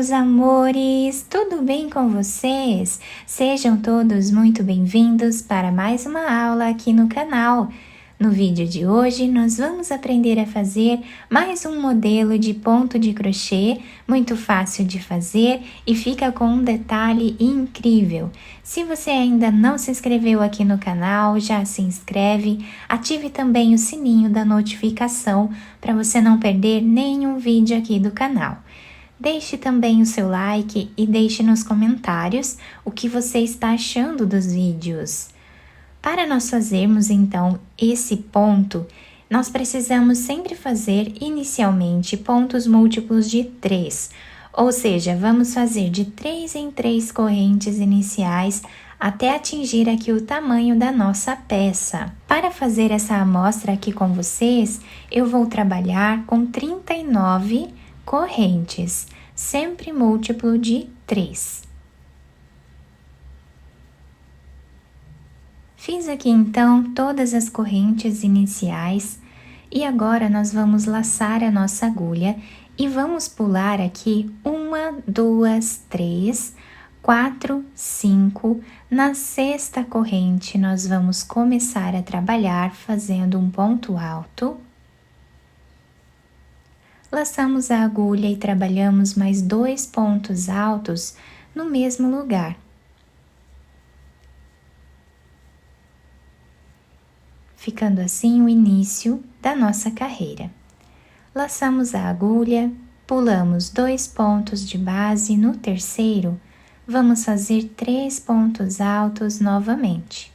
meus amores! Tudo bem com vocês? Sejam todos muito bem-vindos para mais uma aula aqui no canal. No vídeo de hoje, nós vamos aprender a fazer mais um modelo de ponto de crochê, muito fácil de fazer e fica com um detalhe incrível. Se você ainda não se inscreveu aqui no canal, já se inscreve, ative também o sininho da notificação para você não perder nenhum vídeo aqui do canal. Deixe também o seu like e deixe nos comentários o que você está achando dos vídeos. Para nós fazermos então esse ponto, nós precisamos sempre fazer inicialmente pontos múltiplos de 3, ou seja, vamos fazer de 3 em 3 correntes iniciais até atingir aqui o tamanho da nossa peça. Para fazer essa amostra aqui com vocês, eu vou trabalhar com 39 correntes, sempre múltiplo de 3. Fiz aqui então todas as correntes iniciais e agora nós vamos laçar a nossa agulha e vamos pular aqui 1, 2, 3, 4, 5. Na sexta corrente nós vamos começar a trabalhar fazendo um ponto alto. Laçamos a agulha e trabalhamos mais 2 pontos altos no mesmo lugar. Ficando assim o início da nossa carreira. Laçamos a agulha, pulamos 2 pontos de base, no terceiro, vamos fazer 3 pontos altos novamente.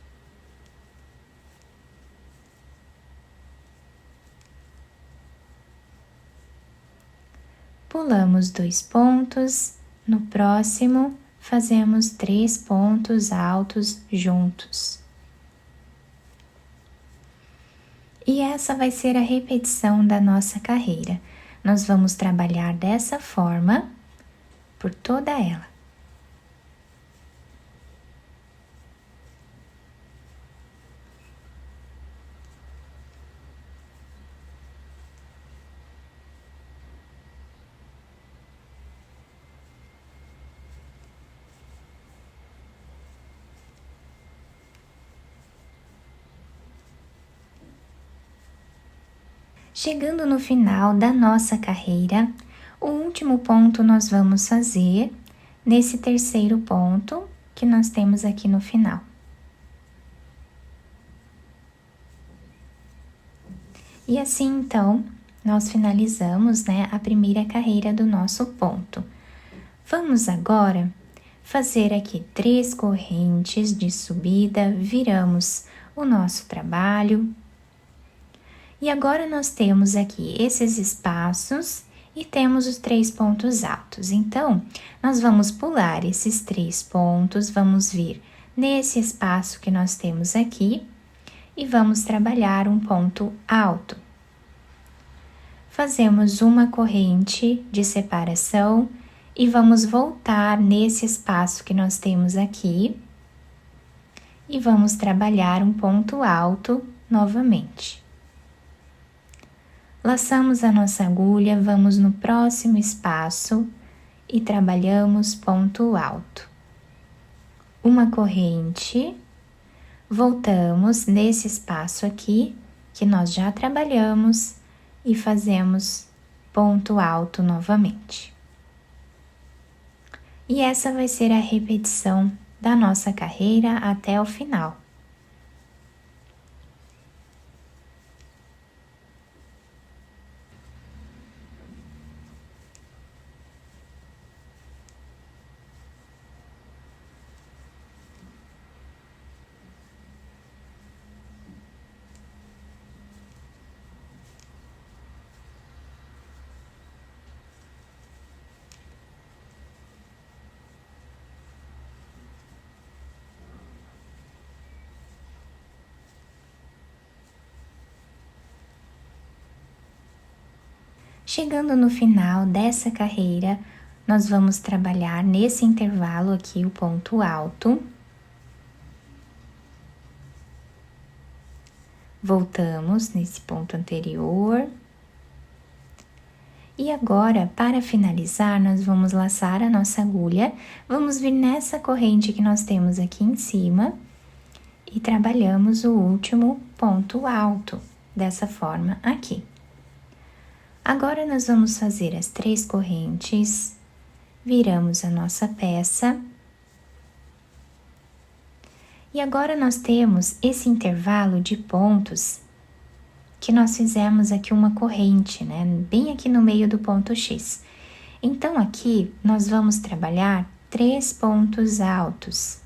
Pulamos 2 pontos, no próximo fazemos 3 pontos altos juntos. E essa vai ser a repetição da nossa carreira. Nós vamos trabalhar dessa forma por toda ela. Chegando no final da nossa carreira, o último ponto nós vamos fazer nesse terceiro ponto que nós temos aqui no final. E assim, então, nós finalizamos, a primeira carreira do nosso ponto. Vamos agora fazer aqui 3 correntes de subida, viramos o nosso trabalho. E agora nós temos aqui esses espaços e temos os 3 pontos altos. Então, nós vamos pular esses 3 pontos, vamos vir nesse espaço que nós temos aqui e vamos trabalhar um ponto alto. Fazemos uma corrente de separação e vamos voltar nesse espaço que nós temos aqui e vamos trabalhar um ponto alto novamente. Laçamos a nossa agulha, vamos no próximo espaço e trabalhamos ponto alto. Uma corrente, voltamos nesse espaço aqui que nós já trabalhamos e fazemos ponto alto novamente. E essa vai ser a repetição da nossa carreira até o final. Chegando no final dessa carreira, nós vamos trabalhar nesse intervalo aqui o ponto alto. Voltamos nesse ponto anterior E agora, para finalizar, nós vamos laçar a nossa agulha, vamos vir nessa corrente que nós temos aqui em cima e trabalhamos o último ponto alto, dessa forma aqui. Agora, nós vamos fazer as 3 correntes, viramos a nossa peça. E agora nós temos esse intervalo de pontos que nós fizemos aqui uma corrente, né? Bem aqui no meio do ponto X. Então, aqui nós vamos trabalhar 3 pontos altos.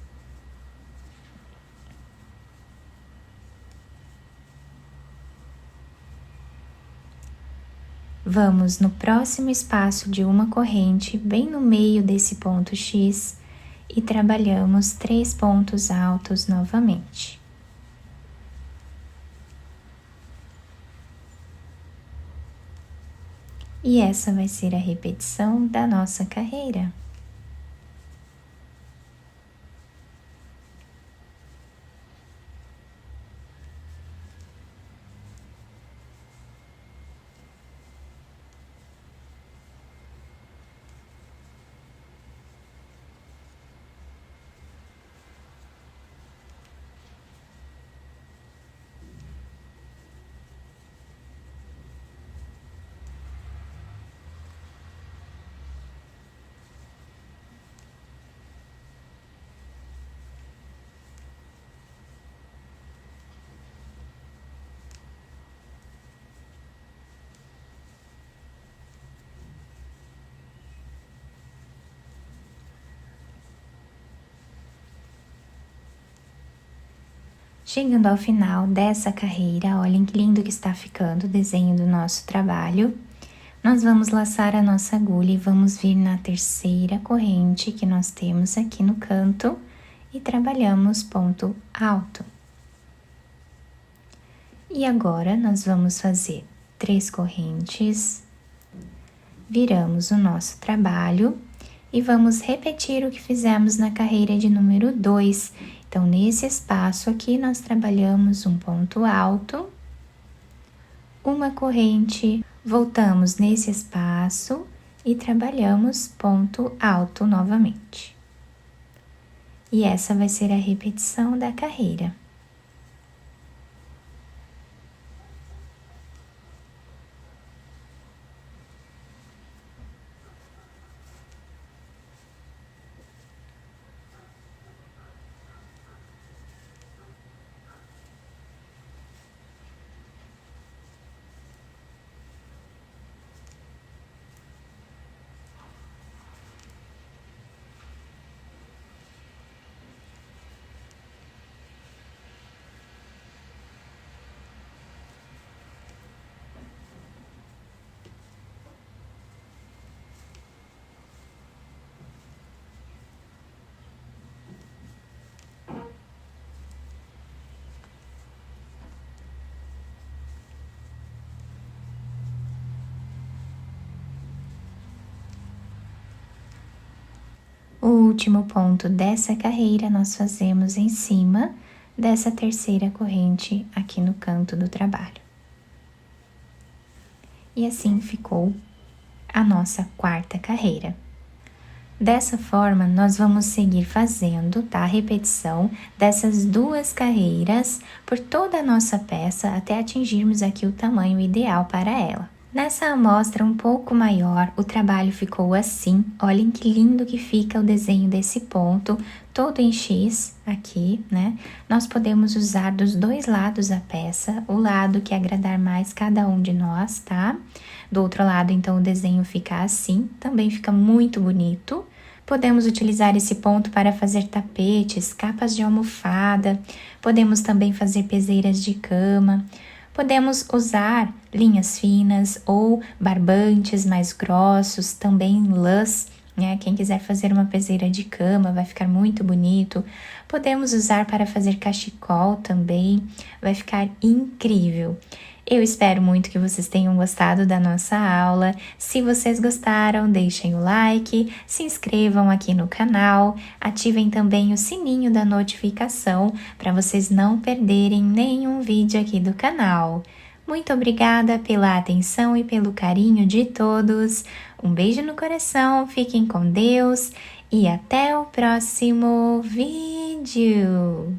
Vamos no próximo espaço de uma corrente, bem no meio desse ponto X, e trabalhamos 3 pontos altos novamente. E essa vai ser a repetição da nossa carreira. Chegando ao final dessa carreira, olhem que lindo que está ficando o desenho do nosso trabalho. Nós vamos laçar a nossa agulha e vamos vir na 3ª corrente que nós temos aqui no canto e trabalhamos ponto alto. E agora, nós vamos fazer 3 correntes, viramos o nosso trabalho e vamos repetir o que fizemos na carreira de número 2. Então, nesse espaço aqui, nós trabalhamos um ponto alto, uma corrente, voltamos nesse espaço e trabalhamos ponto alto novamente. E essa vai ser a repetição da carreira. O último ponto dessa carreira nós fazemos em cima dessa 3ª corrente aqui no canto do trabalho. E assim ficou a nossa 4ª carreira. Dessa forma, nós vamos seguir fazendo, tá? A repetição dessas 2 carreiras por toda a nossa peça até atingirmos aqui o tamanho ideal para ela. Nessa amostra um pouco maior, o trabalho ficou assim. Olhem que lindo que fica o desenho desse ponto, todo em X aqui, né? Nós podemos usar dos 2 lados a peça, o lado que agradar mais cada um de nós, tá? Do outro lado, então, o desenho fica assim, também fica muito bonito. Podemos utilizar esse ponto para fazer tapetes, capas de almofada, podemos também fazer peseiras de cama. Podemos usar linhas finas ou barbantes mais grossos, também lãs, né? Quem quiser fazer uma peseira de cama vai ficar muito bonito. Podemos usar para fazer cachecol também, vai ficar incrível. Eu espero muito que vocês tenham gostado da nossa aula. Se vocês gostaram, deixem o like, se inscrevam aqui no canal, ativem também o sininho da notificação para vocês não perderem nenhum vídeo aqui do canal. Muito obrigada pela atenção e pelo carinho de todos. Um beijo no coração, fiquem com Deus e até o próximo vídeo.